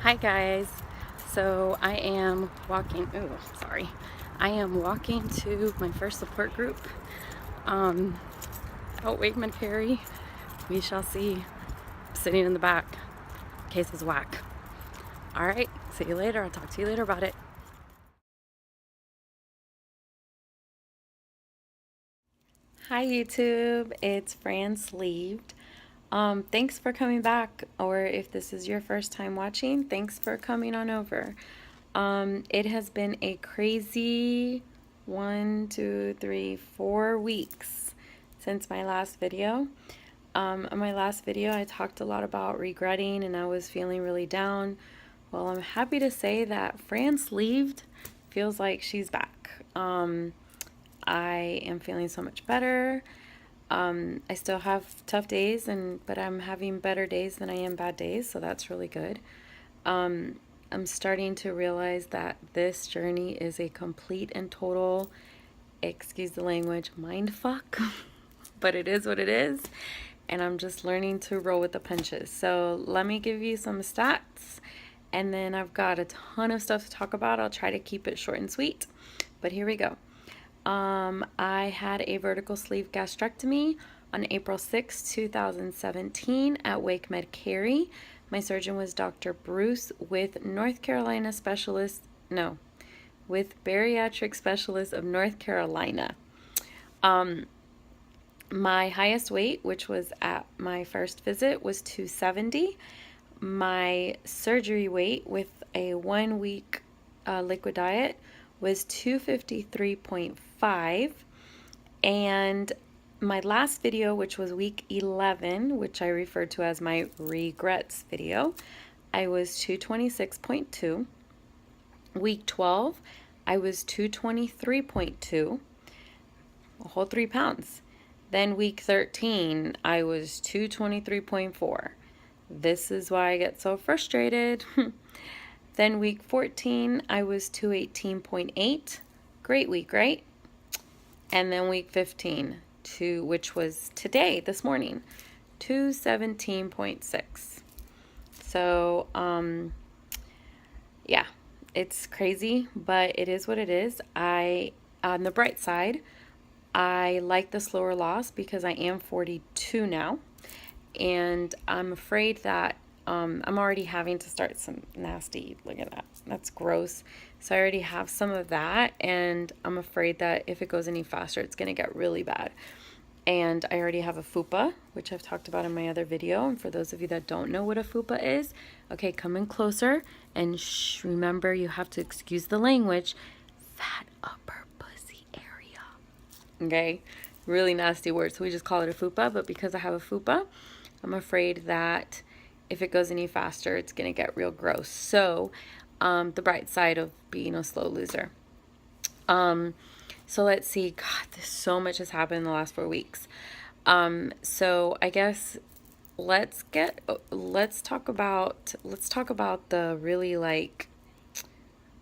Hi guys. So I am walking, I am walking to my first support group out Wakeman Carry. We shall see. I'm sitting in the back. Case is whack. Alright, see you later. I'll talk to you later about it. Hi YouTube, it's Fran Sleeved. Thanks for coming back, or if this is your first time watching, thanks for coming on over. It has been a crazy 4 weeks since my last video. In my last video, I talked a lot about regretting and I was feeling really down. Well, I'm happy to say that Fran Sleeved feels like she's back. I am feeling so much better. I still have tough days, but I'm having better days than I am bad days, so that's really good. I'm starting to realize that this journey is a complete and total, excuse the language, mind fuck, but it is what it is, and I'm just learning to roll with the punches. So let me give you some stats, and then I've got a ton of stuff to talk about. I'll try to keep it short and sweet, but here we go. I had a vertical sleeve gastrectomy on April 6, 2017 at Wake Med Cary. My surgeon was Dr. Bruce with bariatric specialist of North Carolina. My highest weight, which was at my first visit, was 270. My surgery weight with a 1 week liquid diet was 253.5, and my last video, which was week 11, which I referred to as my regrets video, I was 226.2. Week 12, I was 223.2, a whole 3 pounds. Then week 13, I was 223.4. This is why I get so frustrated. Then week 14, I was 218.8. Great week, right? And then week 15, which was today, this morning, 217.6. So, yeah, it's crazy, but it is what it is. On the bright side, I like the slower loss because I am 42 now, and I'm afraid that I'm already having to start some nasty, look at that, that's gross. So I already have some of that, and I'm afraid that if it goes any faster, it's going to get really bad. And I already have a fupa, which I've talked about in my other video. And for those of you that don't know what a fupa is, okay, come in closer and remember, you have to excuse the language, fat upper pussy area. Okay, really nasty word, so we just call it a fupa. But because I have a fupa, I'm afraid that if it goes any faster, it's gonna get real gross. So the bright side of being a slow loser. So let's see. God, so much has happened in the last 4 weeks. So I guess let's talk about the really like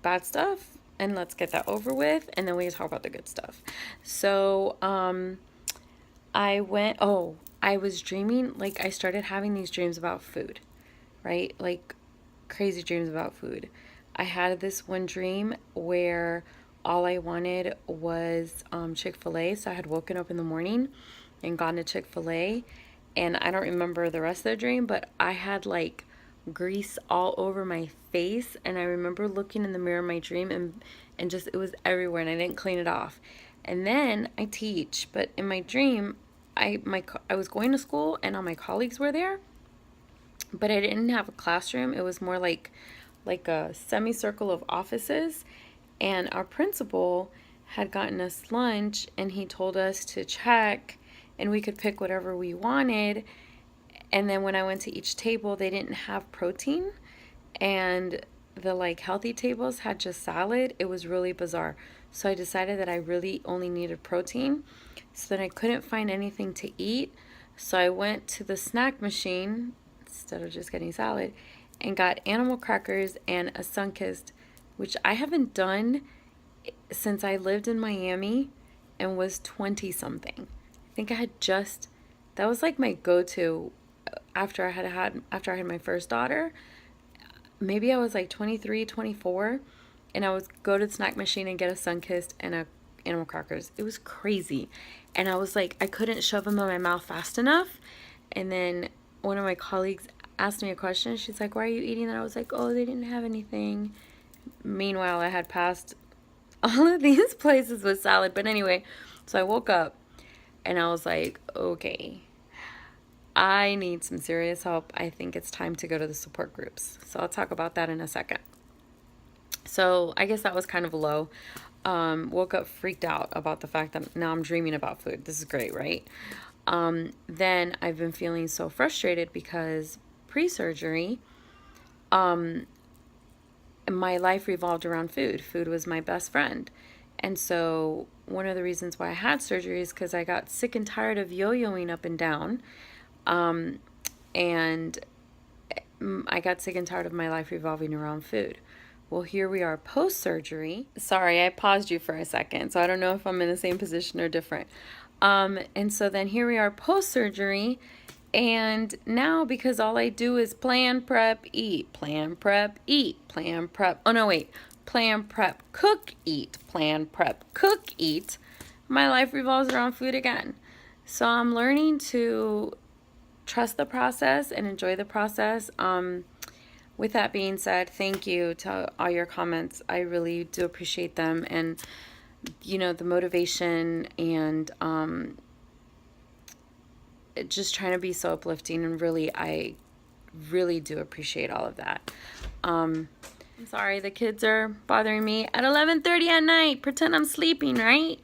bad stuff, and let's get that over with, and then we can talk about the good stuff. So I was dreaming, like I started having these dreams about food, right? Like crazy dreams about food. I had this one dream where all I wanted was Chick-fil-A. So I had woken up in the morning and gone to Chick-fil-A, and I don't remember the rest of the dream, but I had like grease all over my face, and I remember looking in the mirror in my dream, and just it was everywhere, and I didn't clean it off. And then I teach, but in my dream, I was going to school and all my colleagues were there, but I didn't have a classroom. It was more like a semicircle of offices, and our principal had gotten us lunch, and he told us to check and we could pick whatever we wanted. And then when I went to each table, they didn't have protein, and the like healthy tables had just salad. It was really bizarre. So I decided that I really only needed protein. So then I couldn't find anything to eat. So I went to the snack machine instead of just getting salad and got animal crackers and a Sunkist, which I haven't done since I lived in Miami and was 20 something. I think I had that was like my go-to after I had my first daughter. maybe I was like 23, 24, and I would go to the snack machine and get a Sunkist and a animal crackers. It was crazy. And I was like, I couldn't shove them in my mouth fast enough. And then one of my colleagues asked me a question. She's like, why are you eating that? I was like, oh, they didn't have anything. Meanwhile, I had passed all of these places with salad. But anyway, so I woke up and I was like, okay, I need some serious help. I think it's time to go to the support groups. So I'll talk about that in a second. So I guess that was kind of low. Woke up freaked out about the fact that now I'm dreaming about food. This is great, right? Then I've been feeling so frustrated because pre-surgery, my life revolved around food. Food was my best friend. And so one of the reasons why I had surgery is because I got sick and tired of yo-yoing up and down. And I got sick and tired of my life revolving around food. Well, here we are post-surgery. Sorry, I paused you for a second, so I don't know if I'm in the same position or different. And so then here we are post-surgery, and now because all I do is plan, prep, eat, plan, prep, eat, plan, prep. Oh, no, wait. Plan, prep, cook, eat, plan, prep, cook, eat. My life revolves around food again. So I'm learning to trust the process and enjoy the process. With that being said, thank you to all your comments. I really do appreciate them, and the motivation and just trying to be so uplifting, and I really do appreciate all of that. I'm sorry the kids are bothering me at 11:30 at night. Pretend I'm sleeping, right?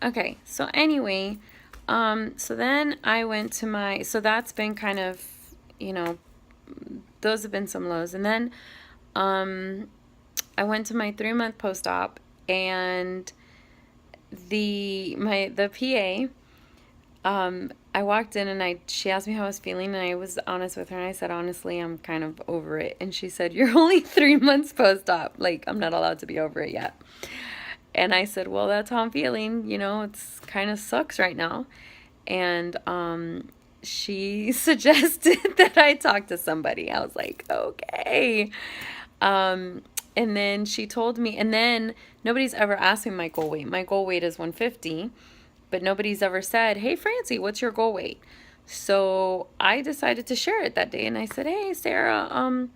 Okay, so anyway, so then I went to so that's been kind of, those have been some lows. And then I went to my 3-month post-op, and the PA, I walked in and she asked me how I was feeling, and I was honest with her, and I said, honestly, I'm kind of over it. And she said, you're only 3 months post-op. Like, I'm not allowed to be over it yet. And I said, well, that's how I'm feeling. It's kind of sucks right now. And she suggested that I talk to somebody. I was like, okay. And then she told me, and then nobody's ever asked me my goal weight. My goal weight is 150, but nobody's ever said, hey, Francie, what's your goal weight? So I decided to share it that day. And I said, hey, Sarah,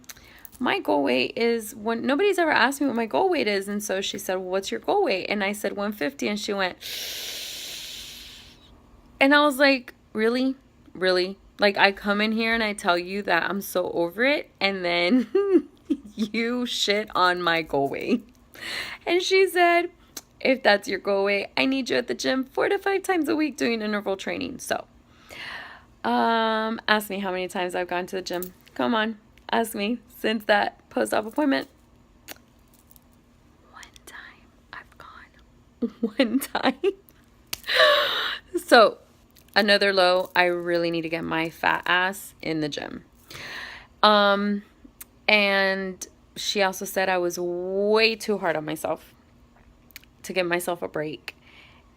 my goal weight is nobody's ever asked me what my goal weight is. And so she said, well, what's your goal weight? And I said 150, and she went, and I was like, really? Really? Like, I come in here and I tell you that I'm so over it, and then you shit on my goal weight. And she said, if that's your goal weight, I need you at the gym 4 to 5 times a week doing interval training. So, ask me how many times I've gone to the gym. Come on, ask me since that post-op appointment. 1 time I've gone. 1 time. So, another low, I really need to get my fat ass in the gym. And she also said I was way too hard on myself to give myself a break.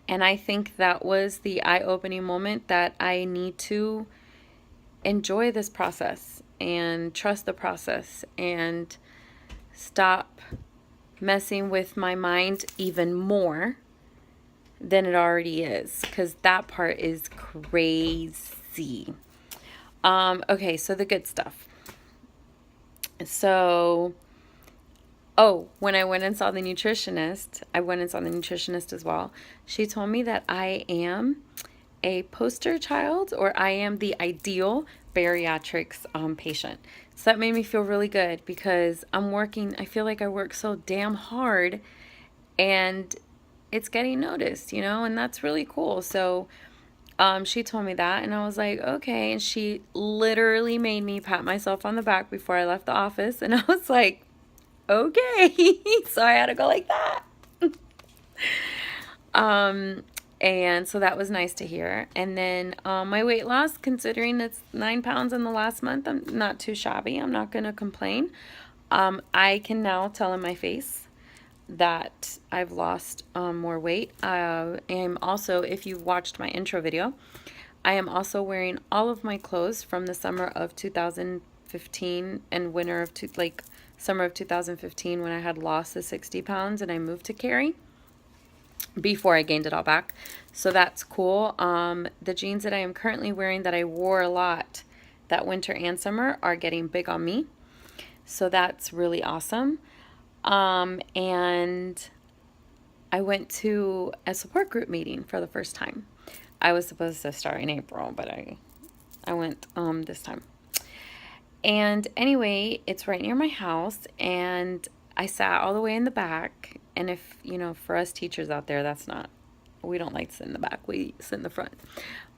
And I think that was the eye-opening moment that I need to enjoy this process and trust the process and stop messing with my mind even more than it already is, because that part is crazy. Okay, so the good stuff. So, when I went and saw the nutritionist, as well. She told me that I am a poster child, or I am the ideal bariatrics patient. So that made me feel really good, because I feel like I work so damn hard, and it's getting noticed, and that's really cool. So she told me that, and I was like, okay. And she literally made me pat myself on the back before I left the office, and I was like, okay. So I had to go like that. And so that was nice to hear. And then my weight loss, considering it's 9 pounds in the last month, I'm not too shabby. I'm not going to complain. I can now tell in my face that I've lost more weight. I am also, if you watched my intro video, I am also wearing all of my clothes from the summer of 2015 and winter of summer of 2015 when I had lost the 60 pounds and I moved to Cary before I gained it all back. So that's cool. The jeans that I am currently wearing that I wore a lot that winter and summer are getting big on me. So that's really awesome. And I went to a support group meeting for the first time. I was supposed to start in April, but I went this time. And anyway, it's right near my house, and I sat all the way in the back. And if, you know, for us teachers out there, that's not, we don't like to sit in the back, we sit in the front.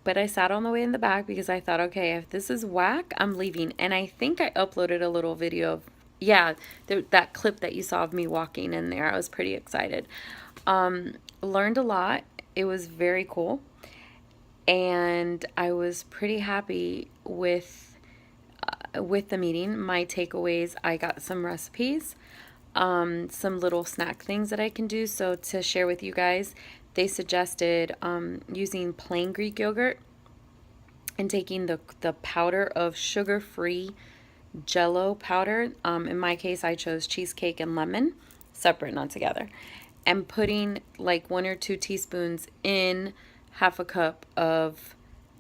But I sat all the way in the back because I thought, okay, if this is whack, I'm leaving. And I think I uploaded a little video of, yeah, that clip that you saw of me walking in there. I was pretty excited. Learned a lot. It was very cool. And I was pretty happy with the meeting. My takeaways, I got some recipes, some little snack things that I can do. So to share with you guys, they suggested using plain Greek yogurt and taking the powder of sugar-free Jello powder. In my case, I chose cheesecake and lemon, separate, not together, and putting like 1 or 2 teaspoons in half a cup of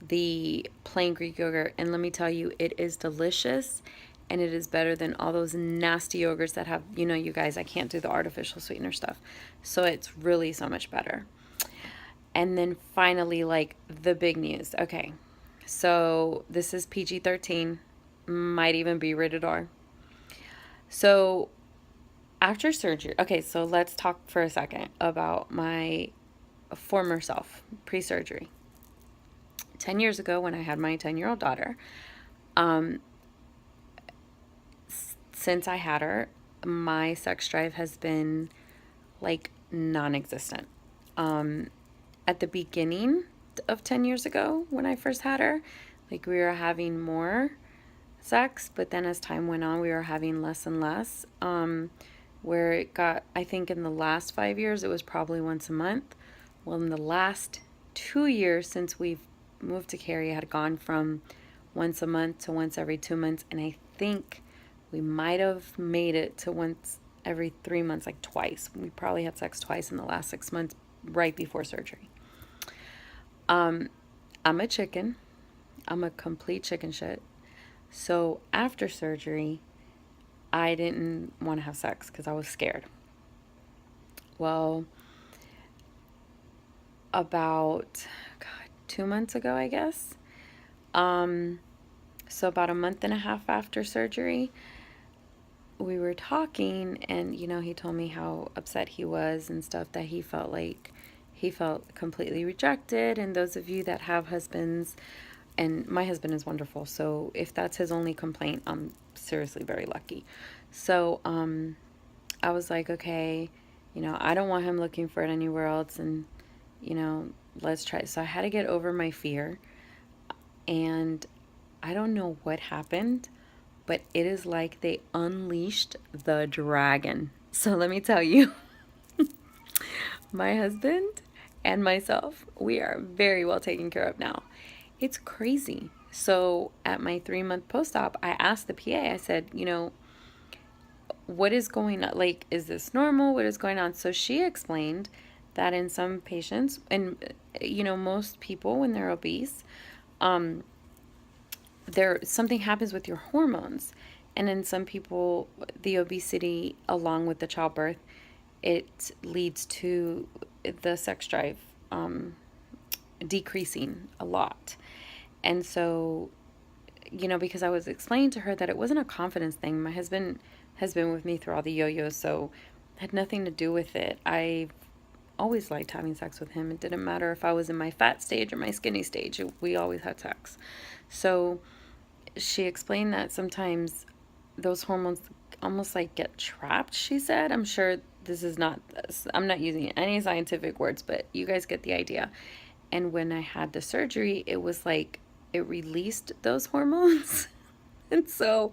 the plain Greek yogurt. And let me tell you, it is delicious, and it is better than all those nasty yogurts that have, you know, you guys, I can't do the artificial sweetener stuff. So it's really so much better. And then finally, like the big news. Okay, so this is PG-13, might even be rated R. So after surgery, okay, so let's talk for a second about my former self, pre-surgery. 10 years ago when I had my 10-year-old daughter, since I had her, my sex drive has been like non-existent. At the beginning of 10 years ago when I first had her, like we were having more sex, but then as time went on, we were having less and less. Where it got, I think in the last 5 years, it was probably once a month. Well, in the last 2 years since we've moved to Cary, it had gone from once a month to once every 2 months. And I think we might have made it to once every 3 months, like twice. We probably had sex twice in the last 6 months right before surgery. I'm a chicken. I'm a complete chicken shit. So after surgery, I didn't want to have sex because I was scared. Well, about 2 months ago, I guess. So about a month and a half after surgery, we were talking, and you know, he told me how upset he was and stuff, that he felt completely rejected. And those of you that have husbands, and my husband is wonderful, so if that's his only complaint, I'm seriously very lucky. So I was like, okay, you know, I don't want him looking for it anywhere else, and you know, let's try. So I had to get over my fear, and I don't know what happened, but it is like they unleashed the dragon. So let me tell you, my husband and myself, we are very well taken care of now. It's crazy. So at my 3-month post-op, I asked the PA, I said, you know, what is going on? Like, is this normal? What is going on? So she explained that in some patients, and you know, most people when they're obese, something happens with your hormones. And in some people, the obesity along with the childbirth, it leads to the sex drive decreasing a lot. And so, you know, because I was explaining to her that it wasn't a confidence thing. My husband has been with me through all the yo-yos, so it had nothing to do with it. I always liked having sex with him. It didn't matter if I was in my fat stage or my skinny stage. We always had sex. So she explained that sometimes those hormones almost like get trapped, she said. I'm sure I'm not using any scientific words, but you guys get the idea. And when I had the surgery, it was like it released those hormones. And so,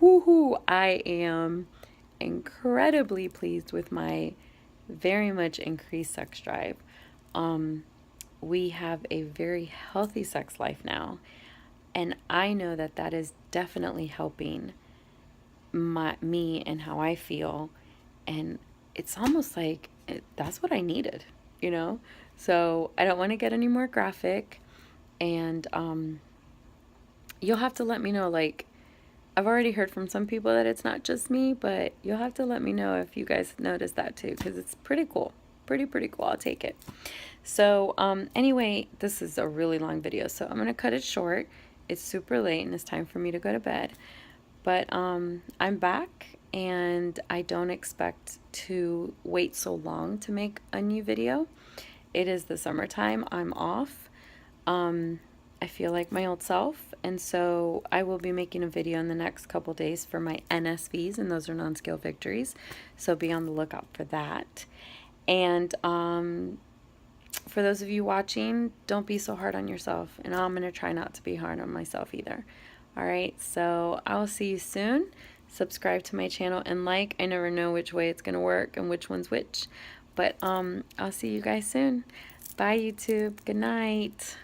woohoo, I am incredibly pleased with my very much increased sex drive. We have a very healthy sex life now, and I know that that is definitely helping me and how I feel, and it's almost like that's what I needed, you know? So I don't want to get any more graphic, and you'll have to let me know, like, I've already heard from some people that it's not just me, but you'll have to let me know if you guys notice that too, because it's pretty cool. Pretty cool. I'll take it. So, anyway, this is a really long video, so I'm going to cut it short. It's super late and it's time for me to go to bed. But I'm back, and I don't expect to wait so long to make a new video. It is the summertime. I'm off. I feel like my old self, and so I will be making a video in the next couple days for my NSVs, and those are non-scale victories. So be on the lookout for that. And for those of you watching, don't be so hard on yourself, and I'm going to try not to be hard on myself either. All right, so I will see you soon. Subscribe to my channel and like. I never know which way it's going to work and which one's which, but I'll see you guys soon. Bye, YouTube. Good night.